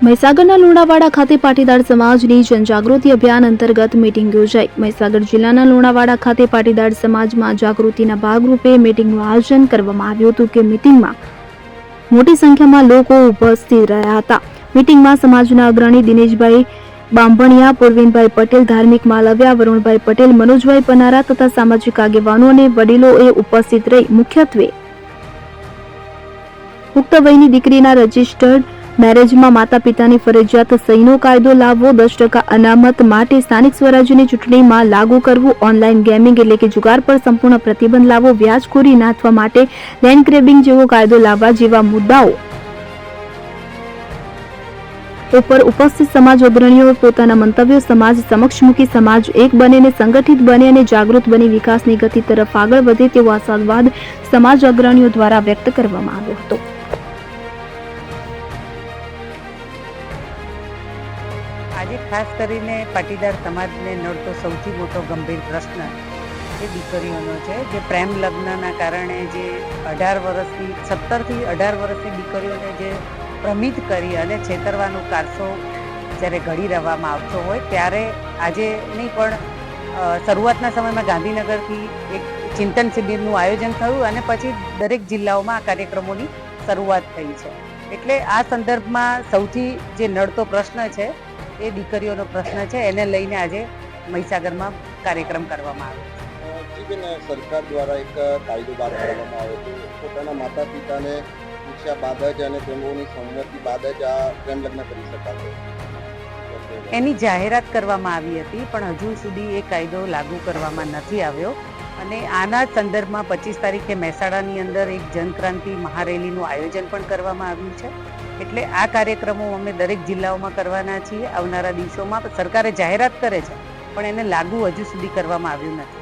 મહીસાગરના લુણાવાડા ખાતે પાટીદાર સમાજની જનજાગૃતિ અભિયાન અંતર્ગત મીટિંગ યોજાઈ। મહીસાગર જિલ્લાના લુણાવાડા ખાતે પાટીદાર સમાજમાં જાગૃતિના ભાગરૂપે મીટિંગનું આયોજન કરવામાં આવ્યું હતું કે મીટિંગમાં મોટી સંખ્યામાં લોકો ઉપસ્થિત રહ્યા હતા। મીટિંગમાં સમાજના અગ્રણી દિનેશભાઈ બાંભણિયા, પૂર્વિનભાઈ પટેલ, ધાર્મિક માલવ્યા, વરુણભાઈ પટેલ, મનોજભાઈ પનારા તથા સામાજિક આગેવાનો અને વડીલોએ ઉપસ્થિત રહી મુખ્યત્વે પુખ્ત વયની દીકરીના રજીસ્ટર્ડ મેરેજમાં માતા પિતાની ફરજિયાત સહીનો કાયદો લાવવો, 10% અનામત માટે સ્થાનિક સ્વરાજ્યની ચૂંટણીમાં લાગુ કરવું, ઓનલાઈન ગેમિંગ એટલે કે જુગાર પર સંપૂર્ણ પ્રતિબંધ લાવવો, વ્યાજખોરી નાથવા માટે લેન્ડ ગ્રેબિંગ જેવો કાયદો લાવવા જેવા મુદ્દાઓ ઉપર ઉપસ્થિત સમાજ અગ્રણીઓએ પોતાના મંતવ્યો સમાજ સમક્ષ મૂકી સમાજ એક બને અને સંગઠિત બને અને જાગૃત બની વિકાસની ગતિ તરફ આગળ વધે તેવો આશાવાદ સમાજ અગ્રણીઓ દ્વારા વ્યક્ત કરવામાં આવ્યો હતો। આજે ખાસ કરીને પાટીદાર સમાજને નડતો સૌથી મોટો ગંભીર પ્રશ્ન એ દીકરીઓનો છે, જે પ્રેમ લગ્નના કારણે જે 18 વર્ષથી 17 થી 18 વર્ષની દીકરીઓને જે ભ્રમિત કરી અને છેતરવાનો કારસો જ્યારે ઘડી રહેવામાં આવતો હોય ત્યારે આજે નહીં પણ શરૂઆતના સમયમાં ગાંધીનગરથી એક ચિંતન શિબિરનું આયોજન થયું અને પછી દરેક જિલ્લાઓમાં આ કાર્યક્રમોની શરૂઆત થઈ છે। એટલે આ સંદર્ભમાં સૌથી જે નડતો પ્રશ્ન છે એ દીકરીઓનો પ્રશ્ન છે, એને લઈને આજે મહીસાગરમાં કાર્યક્રમ કરવામાં આવ્યો છે। બેન, સરકાર દ્વારા એક કાયદો બહાર પાડવામાં આવ્યો છે, પોતાના માતા પિતાને પૂછ્યા બાદ જ અને તેમની સંમતિ બાદ જ આ પ્રેમ લગ્ન કરી શકાશે। એની જાહેરાત કરવામાં આવી હતી પણ હજુ સુધી એ કાયદો લાગુ કરવામાં નથી આવ્યો અને આના સંદર્ભમાં 25 તારીખે મહેસાણાની અંદર એક જનક્રાંતિ મહારેલીનું આયોજન પણ કરવામાં આવ્યું છે। એટલે આ કાર્યક્રમો અમે દરેક જિલ્લાઓમાં કરવાના છીએ। આવનારા દિવસોમાં સરકારે જાહેરાત કરે છે પણ એને લાગુ હજુ સુધી કરવામાં આવ્યું નથી।